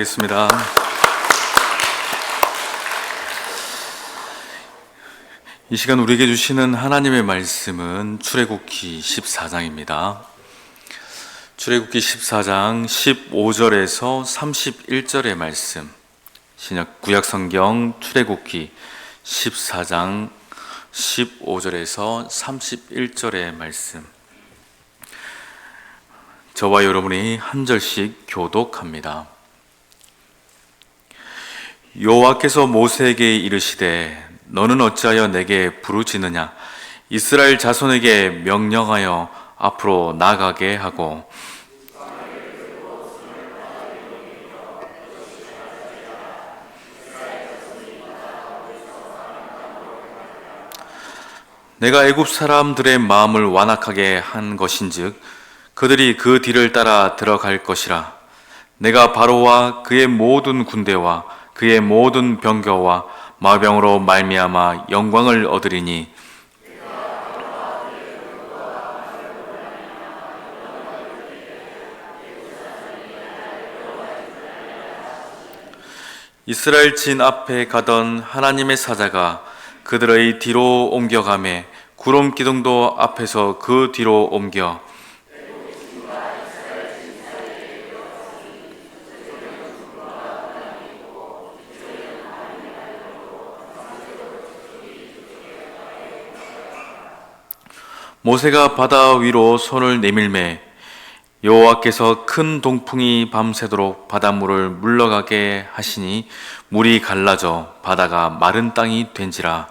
겠습니다. 이 시간 우리에게 주시는 하나님의 말씀은 출애굽기 14장입니다. 출애굽기 14장 15절에서 31절의 말씀, 신약 구약 성경 출애굽기 14장 15절에서 31절의 말씀, 저와 여러분이 한 절씩 교독합니다. 여호와께서 모세에게 이르시되 너는 어찌하여 내게 부르짖느냐? 이스라엘 자손에게 명령하여 앞으로 나가게 하고 내가 애굽 사람들의 마음을 완악하게 한 것인즉 그들이 그 뒤를 따라 들어갈 것이라. 내가 바로와 그의 모든 군대와 그의 모든 병거와 마병으로 말미암아 영광을 얻으리니 이스라엘 진 앞에 가던 하나님의 사자가 그들의 뒤로 옮겨가매 구름 기둥도 앞에서 그 뒤로 옮겨 모세가 바다 위로 손을 내밀매 여호와께서 큰 동풍이 밤새도록 바닷물을 물러가게 하시니 물이 갈라져 바다가 마른 땅이 된지라.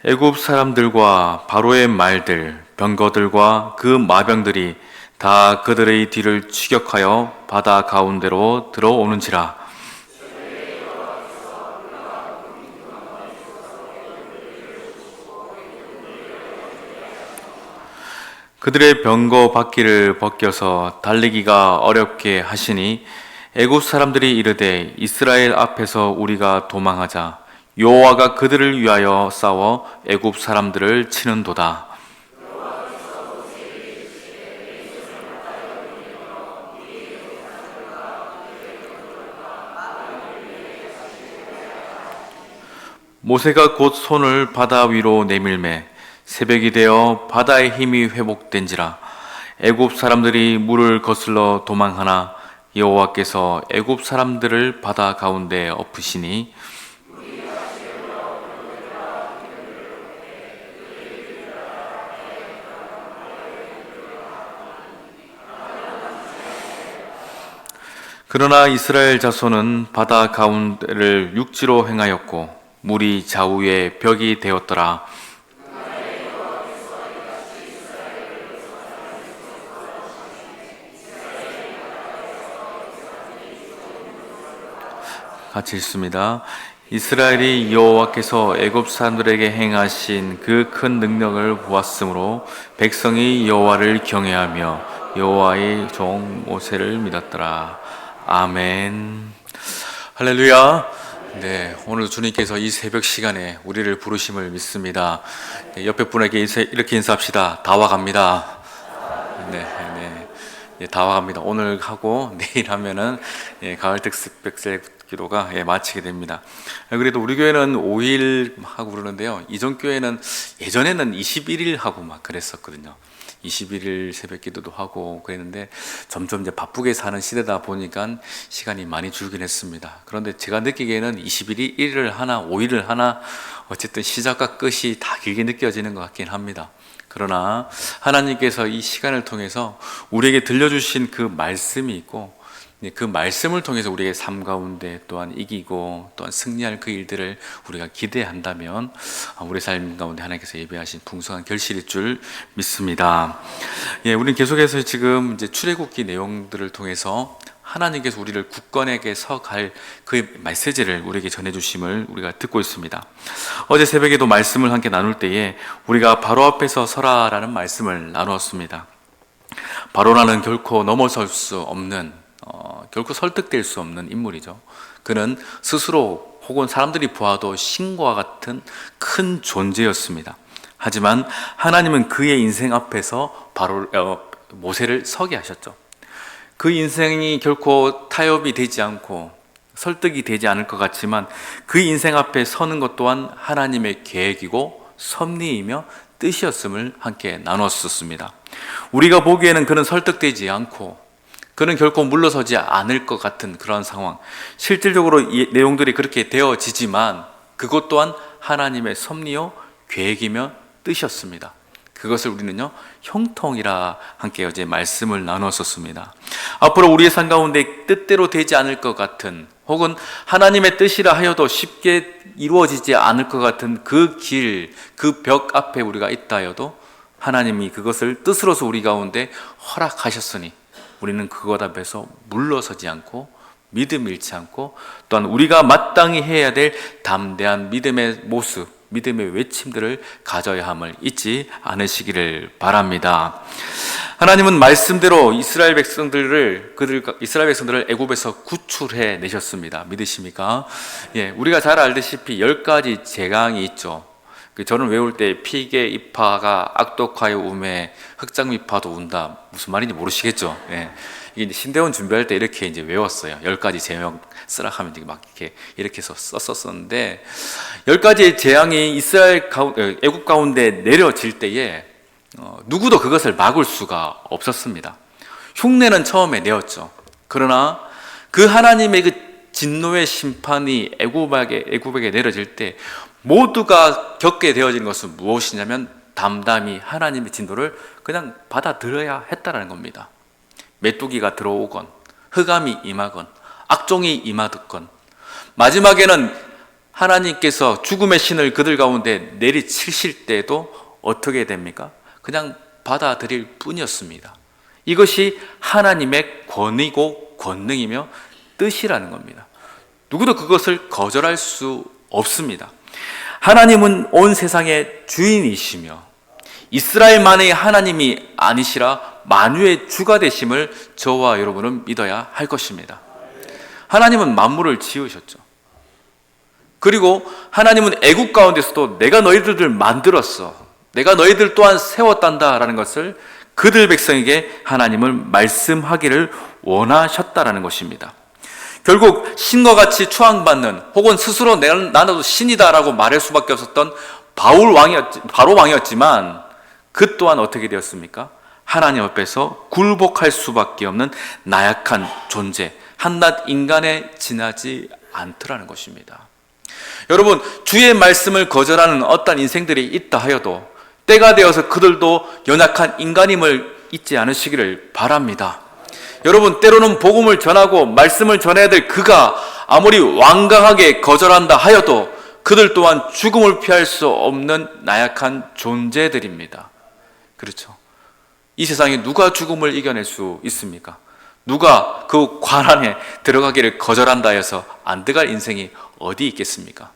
애굽 사람들과 바로의 말들, 병거들과 그 마병들이 다 그들의 뒤를 추격하여 바다 가운데로 들어오는지라. 그들의 병거 바퀴를 벗겨서 달리기가 어렵게 하시니 애굽 사람들이 이르되 이스라엘 앞에서 우리가 도망하자. 여호와가 그들을 위하여 싸워 애굽 사람들을 치는도다. 모세가 곧 손을 바다 위로 내밀매 새벽이 되어 바다의 힘이 회복된지라. 애굽 사람들이 물을 거슬러 도망하나 여호와께서 애굽 사람들을 바다 가운데 엎으시니 그러나 이스라엘 자손은 바다 가운데를 육지로 행하였고 물이 좌우에 벽이 되었더라. 같이 읽습니다. 이스라엘이 여호와께서 애굽 사람들에게 행하신 그 큰 능력을 보았으므로 백성이 여호와를 경외하며 여호와의 종 모세를 믿었더라. 아멘. 할렐루야. 네, 오늘 주님께서 이 새벽 시간에 우리를 부르심을 믿습니다. 옆에 분에게 이렇게 인사합시다. 다 와갑니다. 네, 네. 예, 다 와갑니다. 오늘 하고 내일 하면은 가을 특색 기도가 마치게 됩니다. 그래도 우리 교회는 5일 하고 그러는데요. 이전 교회는 예전에는 21일 하고 막 그랬었거든요. 21일 새벽 기도도 하고 그랬는데 점점 이제 바쁘게 사는 시대다 보니까 시간이 많이 줄긴 했습니다. 그런데 제가 느끼기에는 21일을 하나 5일을 하나 어쨌든 시작과 끝이 다 길게 느껴지는 것 같긴 합니다. 그러나 하나님께서 이 시간을 통해서 우리에게 들려주신 그 말씀이 있고 그 말씀을 통해서 우리의 삶 가운데 또한 이기고 또한 승리할 그 일들을 우리가 기대한다면 우리 삶 가운데 하나님께서 예배하신 풍성한 결실일 줄 믿습니다. 예, 우리는 계속해서 지금 이제 출애굽기 내용들을 통해서 하나님께서 우리를 굳건하게 서갈 그 메시지를 우리에게 전해주심을 우리가 듣고 있습니다. 어제 새벽에도 말씀을 함께 나눌 때에 우리가 바로 앞에서 서라라는 말씀을 나누었습니다. 바로라는 결코 넘어설 수 없는 결코 설득될 수 없는 인물이죠. 그는 스스로 혹은 사람들이 보아도 신과 같은 큰 존재였습니다. 하지만 하나님은 그의 인생 앞에서 바로 모세를 서게 하셨죠. 그 인생이 결코 타협이 되지 않고 설득이 되지 않을 것 같지만 그 인생 앞에 서는 것 또한 하나님의 계획이고 섭리이며 뜻이었음을 함께 나눴었습니다. 우리가 보기에는 그는 설득되지 않고 그는 결코 물러서지 않을 것 같은 그런 상황, 실질적으로 이 내용들이 그렇게 되어지지만 그것 또한 하나님의 섭리요 계획이며 뜻이었습니다. 그것을 우리는요 형통이라 함께 어제 말씀을 나눴었습니다. 앞으로 우리의 삶 가운데 뜻대로 되지 않을 것 같은, 혹은 하나님의 뜻이라 하여도 쉽게 이루어지지 않을 것 같은 그 길, 그 벽 앞에 우리가 있다 하여도 하나님이 그것을 뜻으로서 우리 가운데 허락하셨으니 우리는 그것 앞에서 물러서지 않고 믿음 잃지 않고 또한 우리가 마땅히 해야 될 담대한 믿음의 모습, 믿음의 외침들을 가져야 함을 잊지 않으시기를 바랍니다. 하나님은 말씀대로 이스라엘 백성들을 애굽에서 구출해 내셨습니다. 믿으십니까? 예, 우리가 잘 알다시피 10가지 재앙이 있죠. 저는 외울 때 피개 이파가 악독하여 우매 흑장미파도 운다, 무슨 말인지 모르시겠죠? 예. 이게 신대원 준비할 때 이렇게 이제 외웠어요. 10가지 재앙 쓰라 하면 막 이렇게 해서 썼었는데, 10가지의 재앙이 애굽 가운데 내려질 때에 누구도 그것을 막을 수가 없었습니다. 흉내는 처음에 내었죠. 그러나 그 하나님의 그 진노의 심판이 애굽에게 내려질 때 모두가 겪게 되어진 것은 무엇이냐면 담담히 하나님의 진노를 그냥 받아들여야 했다는 겁니다. 메뚜기가 들어오건 흑암이 임하건 악종이 임하건 마지막에는 하나님께서 죽음의 신을 그들 가운데 내리치실 때도 어떻게 됩니까? 그냥 받아들일 뿐이었습니다. 이것이 하나님의 권위고 권능이며 뜻이라는 겁니다. 누구도 그것을 거절할 수 없습니다. 하나님은 온 세상의 주인이시며 이스라엘만의 하나님이 아니시라 만유의 주가 되심을 저와 여러분은 믿어야 할 것입니다. 하나님은 만물을 지으셨죠. 그리고 하나님은 애굽 가운데서도 내가 너희들을 만들었어, 내가 너희들 또한 세웠단다라는 것을 그들 백성에게 하나님은 말씀하기를 원하셨다라는 것입니다. 결국 신과 같이 추앙받는, 혹은 스스로 나도 신이다라고 말할 수밖에 없었던 바로 왕이었지만 그 또한 어떻게 되었습니까? 하나님 앞에서 굴복할 수밖에 없는 나약한 존재, 한낱 인간에 지나지 않더라는 것입니다. 여러분, 주의 말씀을 거절하는 어떤 인생들이 있다 하여도 때가 되어서 그들도 연약한 인간임을 잊지 않으시기를 바랍니다. 여러분, 때로는 복음을 전하고 말씀을 전해야 될 그가 아무리 완강하게 거절한다 하여도 그들 또한 죽음을 피할 수 없는 나약한 존재들입니다. 그렇죠? 이 세상에 누가 죽음을 이겨낼 수 있습니까? 누가 그 관 안에 들어가기를 거절한다 해서 안 들어갈 인생이 어디 있겠습니까?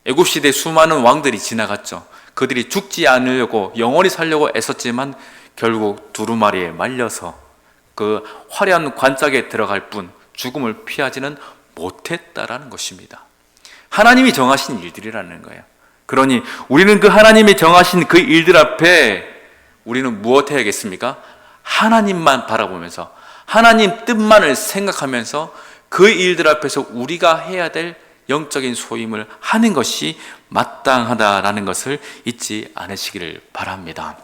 애굽시대 수많은 왕들이 지나갔죠. 그들이 죽지 않으려고 영원히 살려고 애썼지만 결국 두루마리에 말려서 그 화려한 관짝에 들어갈 뿐 죽음을 피하지는 못했다라는 것입니다. 하나님이 정하신 일들이라는 거예요. 그러니 우리는 그 하나님이 정하신 그 일들 앞에 우리는 무엇 해야겠습니까? 하나님만 바라보면서 하나님 뜻만을 생각하면서 그 일들 앞에서 우리가 해야 될 영적인 소임을 하는 것이 마땅하다라는 것을 잊지 않으시기를 바랍니다.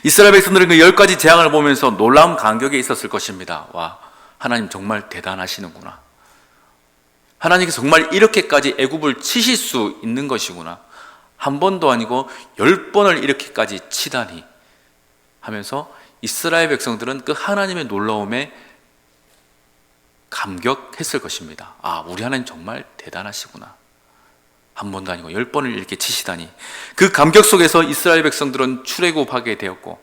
이스라엘 백성들은 그 10가지 재앙을 보면서 놀라운 감격에 있었을 것입니다. 와, 하나님 정말 대단하시는구나. 하나님께서 정말 이렇게까지 애굽을 치실 수 있는 것이구나. 한 번도 아니고 10번을 이렇게까지 치다니 하면서 이스라엘 백성들은 그 하나님의 놀라움에 감격했을 것입니다. 아, 우리 하나님 정말 대단하시구나. 한 번도 아니고 10번을 이렇게 치시다니. 그 감격 속에서 이스라엘 백성들은 출애굽하게 되었고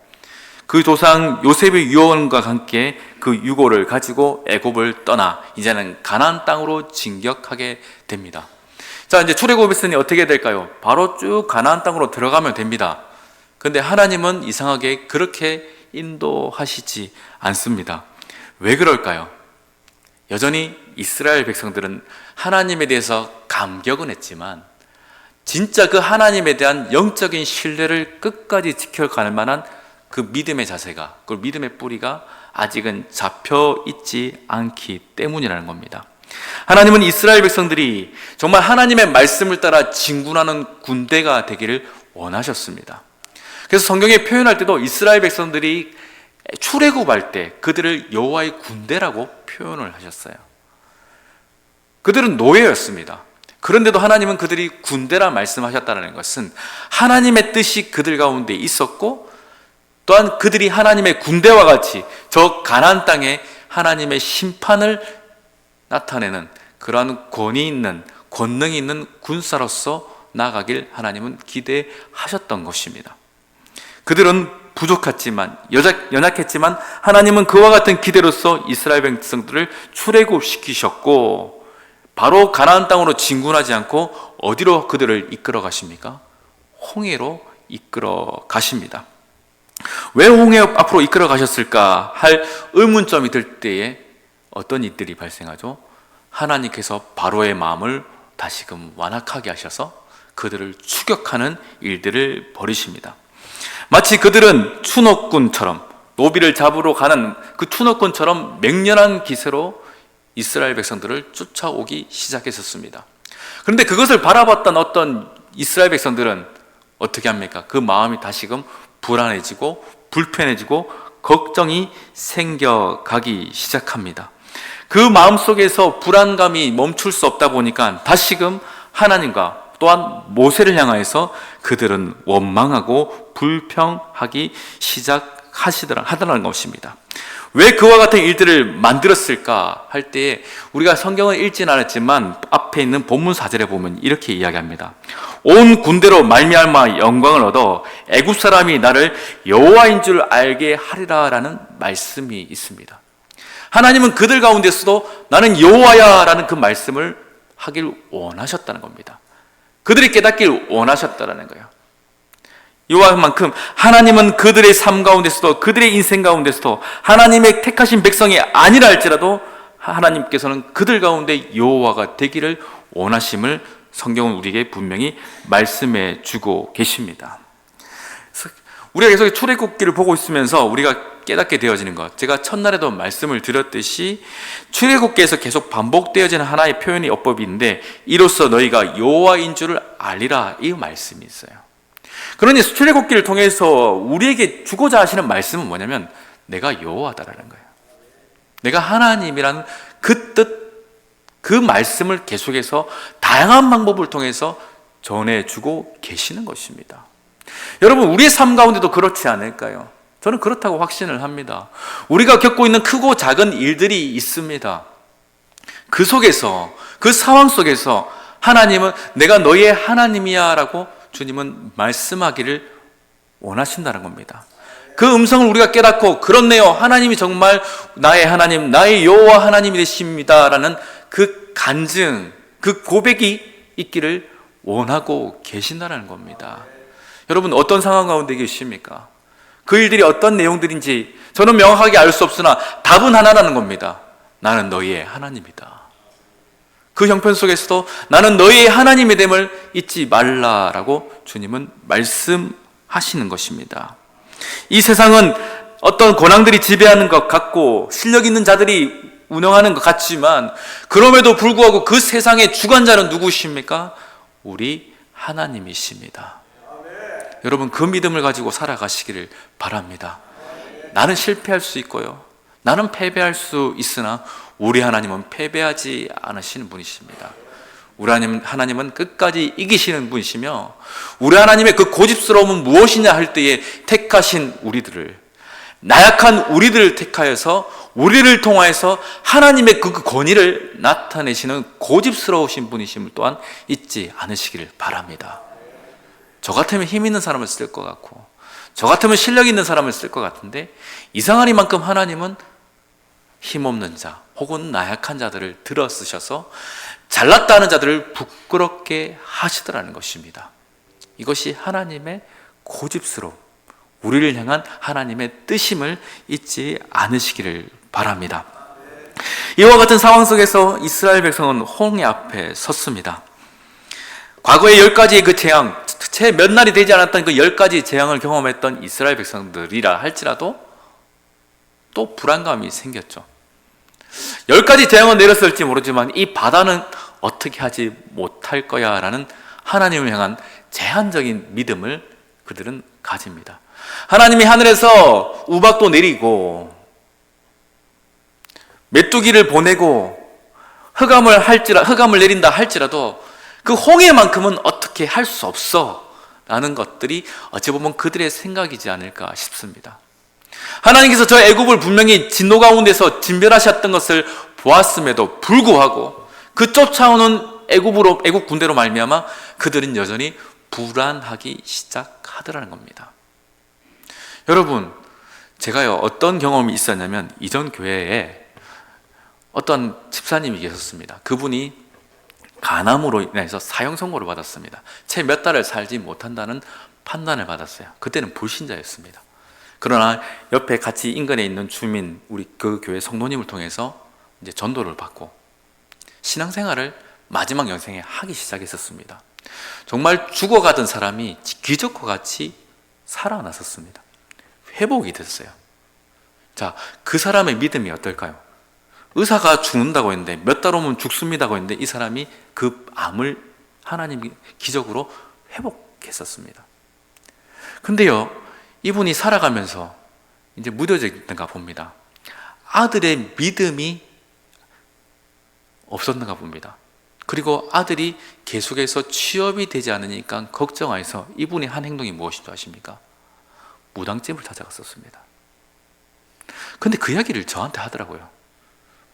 그 조상 요셉의 유언과 함께 그 유고를 가지고 애굽을 떠나 이제는 가나안 땅으로 진격하게 됩니다. 자, 이제 출애굽했으니 어떻게 될까요? 바로 쭉 가나안 땅으로 들어가면 됩니다. 그런데 하나님은 이상하게 그렇게 인도하시지 않습니다. 왜 그럴까요? 여전히 이스라엘 백성들은 하나님에 대해서 감격은 했지만 진짜 그 하나님에 대한 영적인 신뢰를 끝까지 지켜갈 만한 그 믿음의 자세가, 그 믿음의 뿌리가 아직은 잡혀 있지 않기 때문이라는 겁니다. 하나님은 이스라엘 백성들이 정말 하나님의 말씀을 따라 진군하는 군대가 되기를 원하셨습니다. 그래서 성경에 표현할 때도 이스라엘 백성들이 출애굽할 때 그들을 여호와의 군대라고 표현을 하셨어요. 그들은 노예였습니다. 그런데도 하나님은 그들이 군대라 말씀하셨다는 것은 하나님의 뜻이 그들 가운데 있었고, 또한 그들이 하나님의 군대와 같이 저 가나안 땅에 하나님의 심판을 나타내는 그러한 권위 있는, 권능이 있는 군사로서 나아가길 하나님은 기대하셨던 것입니다. 그들은 부족했지만, 연약했지만 하나님은 그와 같은 기대로서 이스라엘 백성들을 출애굽시키셨고, 바로 가나안 땅으로 진군하지 않고 어디로 그들을 이끌어 가십니까? 홍해로 이끌어 가십니다. 왜 홍해 앞으로 이끌어 가셨을까 할 의문점이 들 때에 어떤 일들이 발생하죠? 하나님께서 바로의 마음을 다시금 완악하게 하셔서 그들을 추격하는 일들을 벌이십니다. 마치 그들은 추노꾼처럼, 노비를 잡으러 가는 그 추노꾼처럼 맹렬한 기세로 이스라엘 백성들을 쫓아오기 시작했었습니다. 그런데 그것을 바라봤던 어떤 이스라엘 백성들은 어떻게 합니까? 그 마음이 다시금 불안해지고 불편해지고 걱정이 생겨가기 시작합니다. 그 마음속에서 불안감이 멈출 수 없다 보니까 다시금 하나님과 또한 모세를 향하여서 그들은 원망하고 불평하기 시작하더라는 것입니다. 왜 그와 같은 일들을 만들었을까 할 때에 우리가 성경을 읽진 않았지만 앞에 있는 본문 4절에 보면 이렇게 이야기합니다. 온 군대로 말미암아 영광을 얻어 애굽 사람이 나를 여호와인 줄 알게 하리라 라는 말씀이 있습니다. 하나님은 그들 가운데서도 나는 여호와야 라는 그 말씀을 하길 원하셨다는 겁니다. 그들이 깨닫길 원하셨다는 거예요. 이와 만큼 하나님은 그들의 삶 가운데서도, 그들의 인생 가운데서도 하나님의 택하신 백성이 아니라 할지라도 하나님께서는 그들 가운데 여호와가 되기를 원하심을 성경은 우리에게 분명히 말씀해 주고 계십니다. 우리가 계속 출애굽기를 보고 있으면서 우리가 깨닫게 되어지는 것, 제가 첫날에도 말씀을 드렸듯이 출애굽기에서 계속 반복되어지는 하나의 표현의 어법인데, 이로써 너희가 여호와인 줄을 알리라, 이 말씀이 있어요. 그러니 출애굽기를 통해서 우리에게 주고자 하시는 말씀은 뭐냐면 내가 여호와다라는 거예요. 내가 하나님이라는 그 뜻, 그 말씀을 계속해서 다양한 방법을 통해서 전해주고 계시는 것입니다. 여러분, 우리의 삶 가운데도 그렇지 않을까요? 저는 그렇다고 확신을 합니다. 우리가 겪고 있는 크고 작은 일들이 있습니다. 그 속에서, 그 상황 속에서 하나님은 내가 너희의 하나님이야 라고 주님은 말씀하기를 원하신다는 겁니다. 그 음성을 우리가 깨닫고, 그렇네요, 하나님이 정말 나의 하나님, 나의 여호와 하나님이 되십니다 라는 그 간증, 그 고백이 있기를 원하고 계신다는 겁니다. 여러분, 어떤 상황 가운데 계십니까? 그 일들이 어떤 내용들인지 저는 명확하게 알 수 없으나 답은 하나라는 겁니다. 나는 너희의 하나님이다. 그 형편 속에서도 나는 너희의 하나님의 됨을 잊지 말라라고 주님은 말씀하시는 것입니다. 이 세상은 어떤 권한들이 지배하는 것 같고 실력 있는 자들이 운영하는 것 같지만, 그럼에도 불구하고 그 세상의 주관자는 누구십니까? 우리 하나님이십니다. 여러분, 그 믿음을 가지고 살아가시기를 바랍니다. 나는 실패할 수 있고요, 나는 패배할 수 있으나 우리 하나님은 패배하지 않으시는 분이십니다. 우리 하나님은 끝까지 이기시는 분이시며, 우리 하나님의 그 고집스러움은 무엇이냐 할 때에 택하신 우리들을, 나약한 우리들을 택하여서 우리를 통하여서 하나님의 그 권위를 나타내시는 고집스러우신 분이심을 또한 잊지 않으시기를 바랍니다. 저 같으면 힘 있는 사람을 쓸 것 같고, 저 같으면 실력 있는 사람을 쓸 것 같은데, 이상하리만큼 하나님은 힘없는 자 혹은 나약한 자들을 들어 쓰셔서 잘났다 하는 자들을 부끄럽게 하시더라는 것입니다. 이것이 하나님의 고집스러움, 우리를 향한 하나님의 뜻임을 잊지 않으시기를 바랍니다. 이와 같은 상황 속에서 이스라엘 백성은 홍해 앞에 섰습니다. 과거에 10가지의 그 재앙, 채 몇 날이 되지 않았던 그 10가지 재앙을 경험했던 이스라엘 백성들이라 할지라도 또 불안감이 생겼죠. 10가지 재앙은 내렸을지 모르지만 이 바다는 어떻게 하지 못할 거야 라는 하나님을 향한 제한적인 믿음을 그들은 가집니다. 하나님이 하늘에서 우박도 내리고 메뚜기를 보내고 흑암을 내린다 할지라도 그 홍해만큼은 어떻게 할 수 없어 라는 것들이 어찌 보면 그들의 생각이지 않을까 싶습니다. 하나님께서 저 애굽을 분명히 진노 가운데서 진멸하셨던 것을 보았음에도 불구하고 그 쫓아오는 애굽 군대로 말미암아 그들은 여전히 불안하기 시작하더라는 겁니다. 여러분, 제가요 어떤 경험이 있었냐면 이전 교회에 어떤 집사님이 계셨습니다. 그분이 간암으로 인해서 사형 선고를 받았습니다. 채 몇 달을 살지 못한다는 판단을 받았어요. 그때는 불신자였습니다. 그러나 옆에 같이 인근에 있는 주민, 우리 그 교회 성도님을 통해서 이제 전도를 받고 신앙생활을 마지막 영생에 하기 시작했었습니다. 정말 죽어가던 사람이 기적과 같이 살아났었습니다. 회복이 됐어요. 자, 그 사람의 믿음이 어떨까요? 의사가 죽는다고 했는데 몇 달 오면 죽습니다고 했는데 이 사람이 그 암을 하나님이 기적으로 회복했었습니다. 근데요, 이분이 살아가면서 이제 무뎌져 있던가 봅니다. 아들의 믿음이 없었는가 봅니다. 그리고 아들이 계속해서 취업이 되지 않으니까 걱정해서 이분이 한 행동이 무엇인 줄 아십니까? 무당집을 찾아갔었습니다. 근데 그 이야기를 저한테 하더라고요.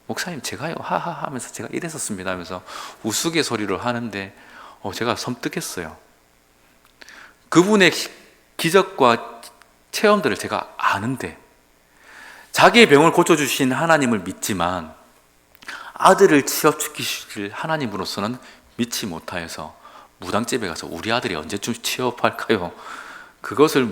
목사님, 제가요 하하 하면서 제가 이랬었습니다 하면서 우스갯소리를 하는데 제가 섬뜩했어요. 그분의 기적과 체험들을 제가 아는데 자기의 병을 고쳐주신 하나님을 믿지만 아들을 취업시키실 하나님으로서는 믿지 못하여서 무당집에 가서 우리 아들이 언제쯤 취업할까요? 그것을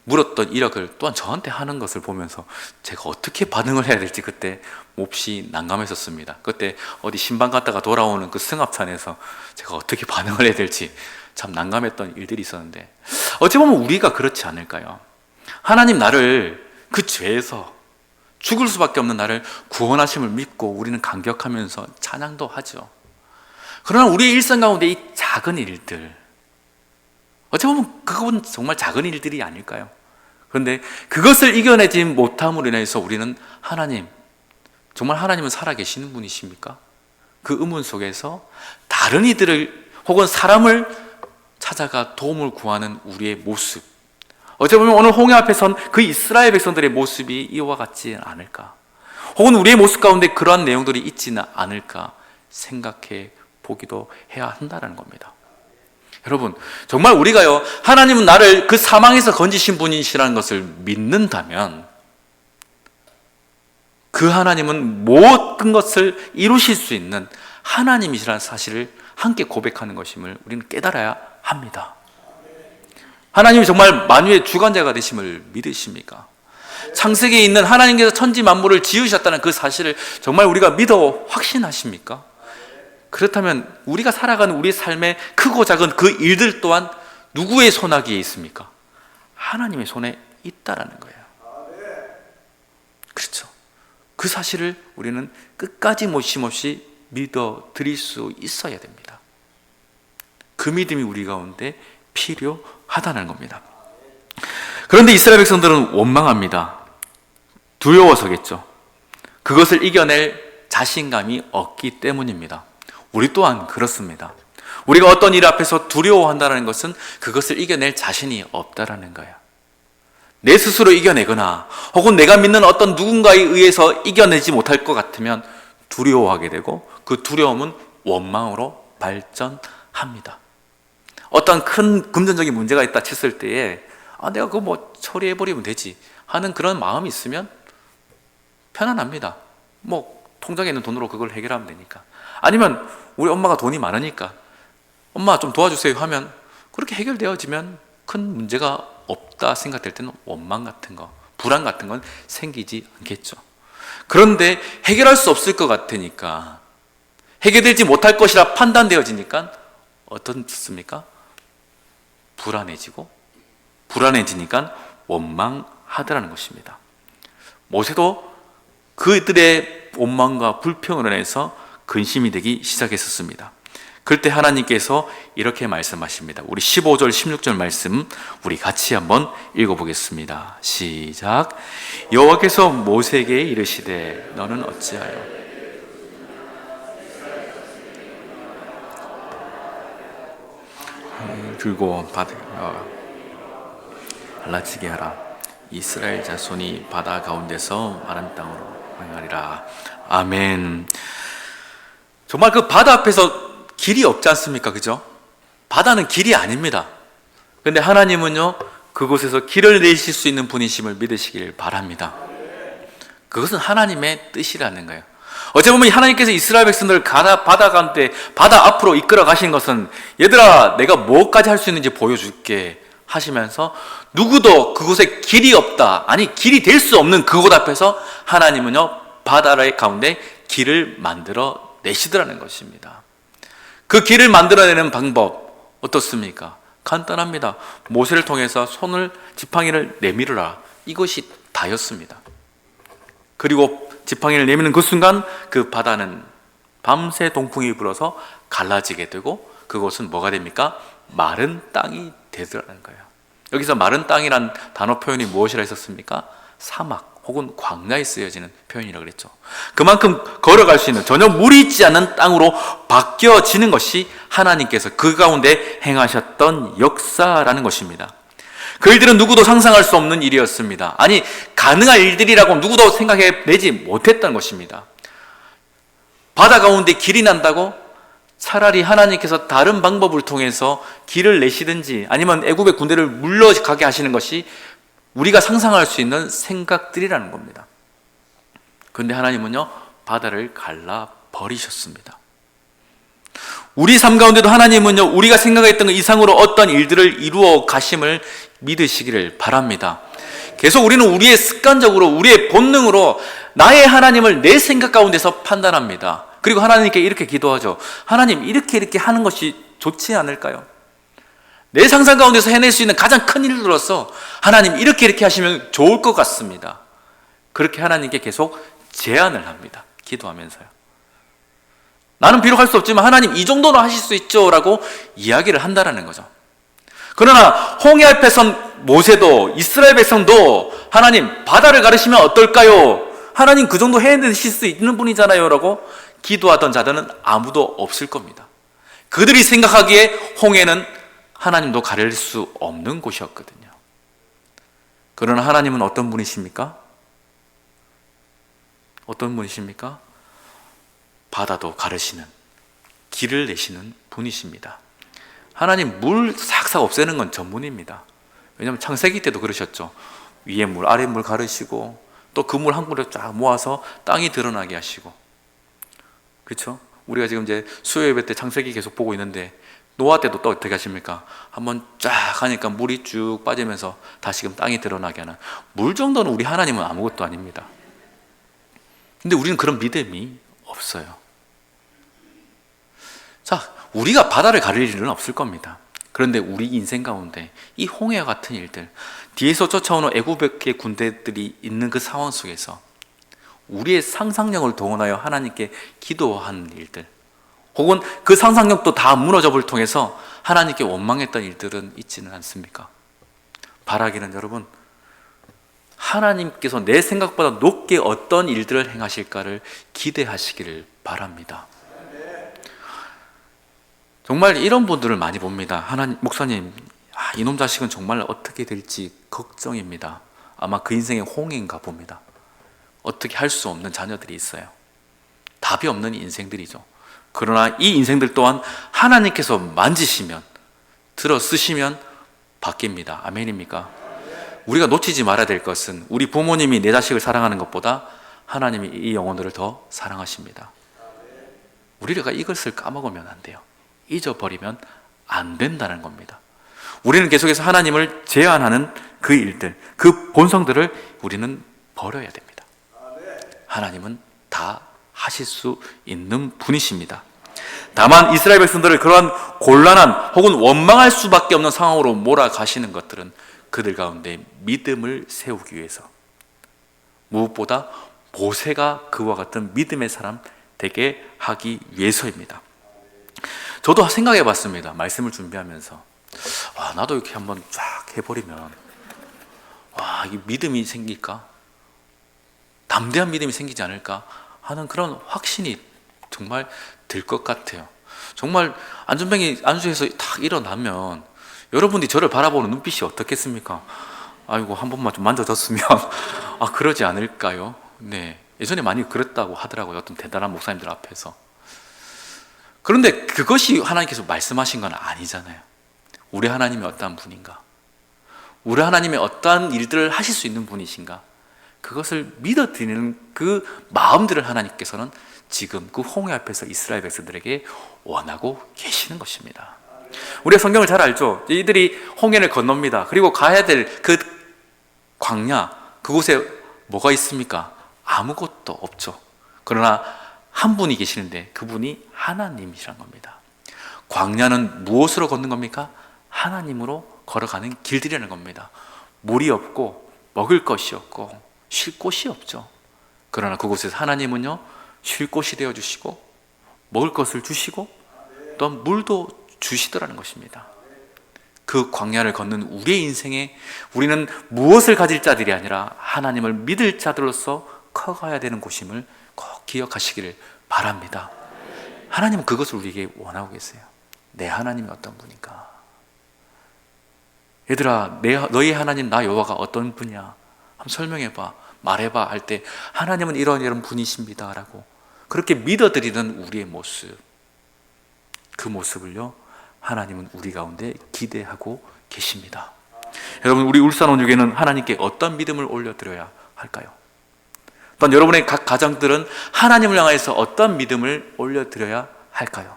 물었던 이력을 또한 저한테 하는 것을 보면서 제가 어떻게 반응을 해야 될지 그때 몹시 난감했었습니다. 그때 어디 신방 갔다가 돌아오는 그 승합차에서 제가 어떻게 반응을 해야 될지 참 난감했던 일들이 있었는데 어찌 보면 우리가 그렇지 않을까요? 하나님 나를 그 죄에서 죽을 수밖에 없는 나를 구원하심을 믿고 우리는 감격하면서 찬양도 하죠. 그러나 우리의 일상 가운데 이 작은 일들, 어찌 보면 그건 정말 작은 일들이 아닐까요? 그런데 그것을 이겨내지 못함으로 인해서 우리는 하나님, 정말 하나님은 살아계시는 분이십니까? 그 의문 속에서 다른 이들을 혹은 사람을 찾아가 도움을 구하는 우리의 모습, 어찌 보면 오늘 홍해 앞에 선 그 이스라엘 백성들의 모습이 이와 같지 않을까? 혹은 우리의 모습 가운데 그러한 내용들이 있지는 않을까 생각해 보기도 해야 한다는 겁니다. 여러분, 정말 우리가요 하나님은 나를 그 사망에서 건지신 분이시라는 것을 믿는다면 그 하나님은 모든 것을 이루실 수 있는 하나님이시라는 사실을 함께 고백하는 것임을 우리는 깨달아야 합니다. 하나님이 정말 만유의 주관자가 되심을 믿으십니까? 창세기에 있는 하나님께서 천지 만물을 지으셨다는 그 사실을 정말 우리가 믿어 확신하십니까? 그렇다면 우리가 살아가는 우리 삶의 크고 작은 그 일들 또한 누구의 손아귀에 있습니까? 하나님의 손에 있다라는 거예요. 그렇죠. 그 사실을 우리는 끝까지 모심없이 믿어 드릴 수 있어야 됩니다. 그 믿음이 우리 가운데 필요하다는 겁니다. 그런데 이스라엘 백성들은 원망합니다. 두려워서겠죠. 그것을 이겨낼 자신감이 없기 때문입니다. 우리 또한 그렇습니다. 우리가 어떤 일 앞에서 두려워한다는 것은 그것을 이겨낼 자신이 없다라는 거예요. 내 스스로 이겨내거나 혹은 내가 믿는 어떤 누군가에 의해서 이겨내지 못할 것 같으면 두려워하게 되고 그 두려움은 원망으로 발전합니다. 어떤 큰 금전적인 문제가 있다 쳤을 때에 내가 그거 뭐 처리해버리면 되지 하는 그런 마음이 있으면 편안합니다. 뭐 통장에 있는 돈으로 그걸 해결하면 되니까. 아니면 우리 엄마가 돈이 많으니까 엄마 좀 도와주세요 하면 그렇게 해결되어지면 큰 문제가 없다 생각될 때는 원망 같은 거, 불안 같은 건 생기지 않겠죠. 그런데 해결할 수 없을 것 같으니까, 해결되지 못할 것이라 판단되어지니까 어떻습니까? 불안해지니까 원망하더라는 것입니다. 모세도 그들의 원망과 불평으로 인해서 근심이 되기 시작했었습니다. 그때 하나님께서 이렇게 말씀하십니다. 우리 15절 16절 말씀 우리 같이 한번 읽어보겠습니다. 시작. 여호와께서 모세에게 이르시되 너는 어찌하여 들고 갈라지게 하라. 이스라엘 자손이 바다 가운데서 마른 땅으로 행하리라. 아멘. 정말 그 바다 앞에서 길이 없지 않습니까? 그죠? 바다는 길이 아닙니다. 근데 하나님은요, 그곳에서 길을 내실 수 있는 분이심을 믿으시길 바랍니다. 그것은 하나님의 뜻이라는 거예요. 어찌 보면 하나님께서 이스라엘 백성들을 바다 가운데, 바다 앞으로 이끌어 가신 것은 얘들아, 내가 뭐까지 할 수 있는지 보여줄게 하시면서 누구도 그곳에 길이 없다, 아니 길이 될 수 없는 그곳 앞에서 하나님은요, 바다의 가운데 길을 만들어 내시더라는 것입니다. 그 길을 만들어내는 방법 어떻습니까? 간단합니다. 모세를 통해서 지팡이를 내밀으라. 이것이 다였습니다. 그리고 지팡이를 내미는 그 순간 그 바다는 밤새 동풍이 불어서 갈라지게 되고 그곳은 뭐가 됩니까? 마른 땅이 되더라는 거예요. 여기서 마른 땅이란 단어 표현이 무엇이라 했었습니까? 사막 혹은 광야에 쓰여지는 표현이라고 그랬죠. 그만큼 걸어갈 수 있는 전혀 물이 있지 않는 땅으로 바뀌어지는 것이 하나님께서 그 가운데 행하셨던 역사라는 것입니다. 그 일들은 누구도 상상할 수 없는 일이었습니다. 아니, 가능한 일들이라고 누구도 생각해내지 못했던 것입니다. 바다 가운데 길이 난다고? 차라리 하나님께서 다른 방법을 통해서 길을 내시든지 아니면 애굽의 군대를 물러가게 하시는 것이 우리가 상상할 수 있는 생각들이라는 겁니다. 그런데 하나님은요, 바다를 갈라버리셨습니다. 우리 삶 가운데도 하나님은요, 우리가 생각했던 것 이상으로 어떤 일들을 이루어 가심을 믿으시기를 바랍니다. 계속 우리는 우리의 습관적으로, 우리의 본능으로 나의 하나님을 내 생각 가운데서 판단합니다. 그리고 하나님께 이렇게 기도하죠. 하나님, 이렇게 하는 것이 좋지 않을까요? 내 상상 가운데서 해낼 수 있는 가장 큰 일로서 하나님 이렇게 하시면 좋을 것 같습니다. 그렇게 하나님께 계속 제안을 합니다. 기도하면서요. 나는 비록 할 수 없지만 하나님 이 정도는 하실 수 있죠 라고 이야기를 한다는 거죠. 그러나 홍해 앞에 선 모세도 이스라엘 백성도 하나님 바다를 가르시면 어떨까요? 하나님 그 정도 해내실 수 있는 분이잖아요 라고 기도하던 자들은 아무도 없을 겁니다. 그들이 생각하기에 홍해는 하나님도 가릴 수 없는 곳이었거든요. 그러나 하나님은 어떤 분이십니까? 어떤 분이십니까? 바다도 가르시는, 길을 내시는 분이십니다. 하나님 물 싹싹 없애는 건 전문입니다. 왜냐하면 창세기 때도 그러셨죠. 위에 물, 아래 물 가르시고 또 그 물 한 그릇 쫙 모아서 땅이 드러나게 하시고, 그렇죠? 우리가 지금 이제 수요 예배 때 창세기 계속 보고 있는데 노아 때도 또 어떻게 하십니까? 한번 쫙 하니까 물이 쭉 빠지면서 다시금 땅이 드러나게 하는, 물 정도는 우리 하나님은 아무것도 아닙니다. 근데 우리는 그런 믿음이 없어요. 자, 우리가 바다를 가릴 일은 없을 겁니다. 그런데 우리 인생 가운데 이 홍해와 같은 일들, 뒤에서 쫓아오는 애굽의 군대들이 있는 그 상황 속에서 우리의 상상력을 동원하여 하나님께 기도한 일들, 혹은 그 상상력도 다 무너져버를 통해서 하나님께 원망했던 일들은 있지는 않습니까? 바라기는 여러분, 하나님께서 내 생각보다 높게 어떤 일들을 행하실까를 기대하시기를 바랍니다. 정말 이런 분들을 많이 봅니다. 하나님, 목사님, 이놈 자식은 정말 어떻게 될지 걱정입니다. 아마 그 인생의 홍해인가 봅니다. 어떻게 할 수 없는 자녀들이 있어요. 답이 없는 인생들이죠. 그러나 이 인생들 또한 하나님께서 만지시면, 들어 쓰시면 바뀝니다. 아멘입니까? 우리가 놓치지 말아야 될 것은 우리 부모님이 내 자식을 사랑하는 것보다 하나님이 이 영혼들을 더 사랑하십니다. 우리가 이것을 까먹으면 안 돼요. 잊어버리면 안 된다는 겁니다. 우리는 계속해서 하나님을 제한하는 그 일들, 그 본성들을 우리는 버려야 됩니다. 하나님은 다 하실 수 있는 분이십니다. 다만 이스라엘 백성들을 그러한 곤란한 혹은 원망할 수밖에 없는 상황으로 몰아가시는 것들은 그들 가운데 믿음을 세우기 위해서, 무엇보다 모세가 그와 같은 믿음의 사람 되게 하기 위해서입니다. 저도 생각해 봤습니다. 말씀을 준비하면서 나도 이렇게 한번 쫙 해버리면 이게 믿음이 생길까? 담대한 믿음이 생기지 않을까 하는 그런 확신이 정말 들 것 같아요. 정말 안전병이 안수에서 탁 일어나면 여러분들이 저를 바라보는 눈빛이 어떻겠습니까? 아이고, 한 번만 좀 만져줬으면 그러지 않을까요? 네, 예전에 많이 그랬다고 하더라고요. 어떤 대단한 목사님들 앞에서. 그런데 그것이 하나님께서 말씀하신 건 아니잖아요. 우리 하나님이 어떠한 분인가? 우리 하나님의 어떠한 일들을 하실 수 있는 분이신가? 그것을 믿어드리는 그 마음들을 하나님께서는 지금 그 홍해 앞에서 이스라엘 백성들에게 원하고 계시는 것입니다. 우리가 성경을 잘 알죠? 이들이 홍해를 건넙니다. 그리고 가야 될 그 광야, 그곳에 뭐가 있습니까? 아무것도 없죠. 그러나 한 분이 계시는데 그분이 하나님이란 겁니다. 광야는 무엇으로 걷는 겁니까? 하나님으로 걸어가는 길들이라는 겁니다. 물이 없고 먹을 것이 없고 쉴 곳이 없죠. 그러나 그곳에서 하나님은요, 쉴 곳이 되어주시고 먹을 것을 주시고 또 물도 주시더라는 것입니다. 그 광야를 걷는 우리의 인생에 우리는 무엇을 가질 자들이 아니라 하나님을 믿을 자들로서 커가야 되는 곳임을 꼭 기억하시기를 바랍니다. 하나님은 그것을 우리에게 원하고 계세요. 내 하나님이 어떤 분인가? 얘들아, 너희 하나님 나 여호와가 어떤 분이야? 한번 설명해봐, 말해봐 할 때 하나님은 이런 분이십니다 라고 그렇게 믿어드리는 우리의 모습, 그 모습을요, 하나님은 우리 가운데 기대하고 계십니다. 여러분, 우리 울산원육에는 하나님께 어떤 믿음을 올려드려야 할까요? 또한 여러분의 각 가정들은 하나님을 향해서 어떤 믿음을 올려드려야 할까요?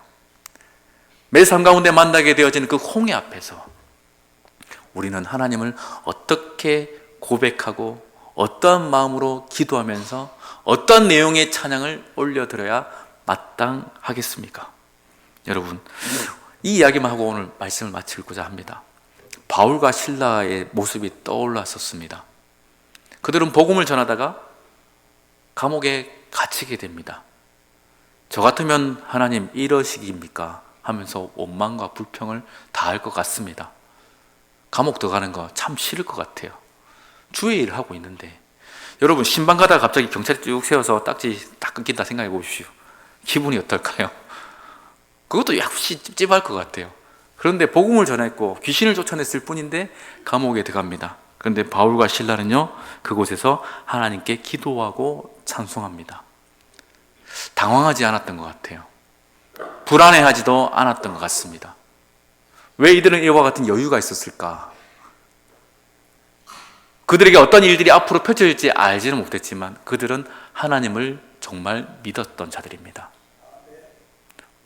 매 삶 가운데 만나게 되어지는 그 홍해 앞에서 우리는 하나님을 어떻게 고백하고 어떠한 마음으로 기도하면서 어떤 내용의 찬양을 올려드려야 마땅하겠습니까? 여러분, 이 이야기만 하고 오늘 말씀을 마치고자 합니다. 바울과 실라의 모습이 떠올랐었습니다. 그들은 복음을 전하다가 감옥에 갇히게 됩니다. 저 같으면 하나님 이러시기입니까? 하면서 원망과 불평을 다할 것 같습니다. 감옥 들어가는 거 참 싫을 것 같아요. 주의 일을 하고 있는데, 여러분 신방 가다가 갑자기 경찰이 쭉 세워서 딱지 딱 끊긴다 생각해 보십시오. 기분이 어떨까요? 그것도 역시 찝찝할 것 같아요. 그런데 복음을 전했고 귀신을 쫓아냈을 뿐인데 감옥에 들어갑니다. 그런데 바울과 실라는요, 그곳에서 하나님께 기도하고 찬송합니다. 당황하지 않았던 것 같아요. 불안해하지도 않았던 것 같습니다. 왜 이들은 이와 같은 여유가 있었을까? 그들에게 어떤 일들이 앞으로 펼쳐질지 알지는 못했지만 그들은 하나님을 정말 믿었던 자들입니다.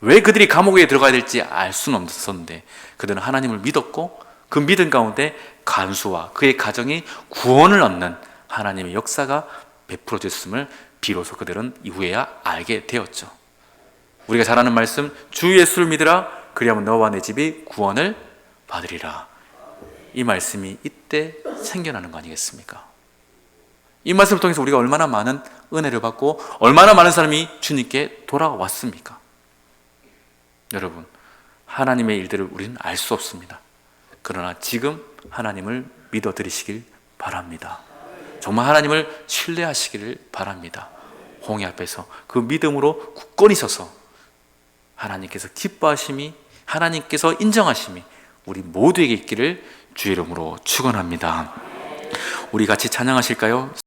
왜 그들이 감옥에 들어가야 될지 알 수는 없었는데 그들은 하나님을 믿었고 그 믿음 가운데 간수와 그의 가정이 구원을 얻는 하나님의 역사가 베풀어졌음을 비로소 그들은 이후에야 알게 되었죠. 우리가 잘 아는 말씀, 주 예수를 믿으라 그리하면 너와 내 집이 구원을 받으리라. 이 말씀이 이때 생겨나는 거 아니겠습니까? 이 말씀을 통해서 우리가 얼마나 많은 은혜를 받고 얼마나 많은 사람이 주님께 돌아왔습니까? 여러분, 하나님의 일들을 우리는 알 수 없습니다. 그러나 지금 하나님을 믿어드리시길 바랍니다. 정말 하나님을 신뢰하시기를 바랍니다. 홍해 앞에서 그 믿음으로 굳건히 서서 하나님께서 기뻐하심이, 하나님께서 인정하심이 우리 모두에게 있기를 주의 이름으로 축원합니다. 우리 같이 찬양하실까요?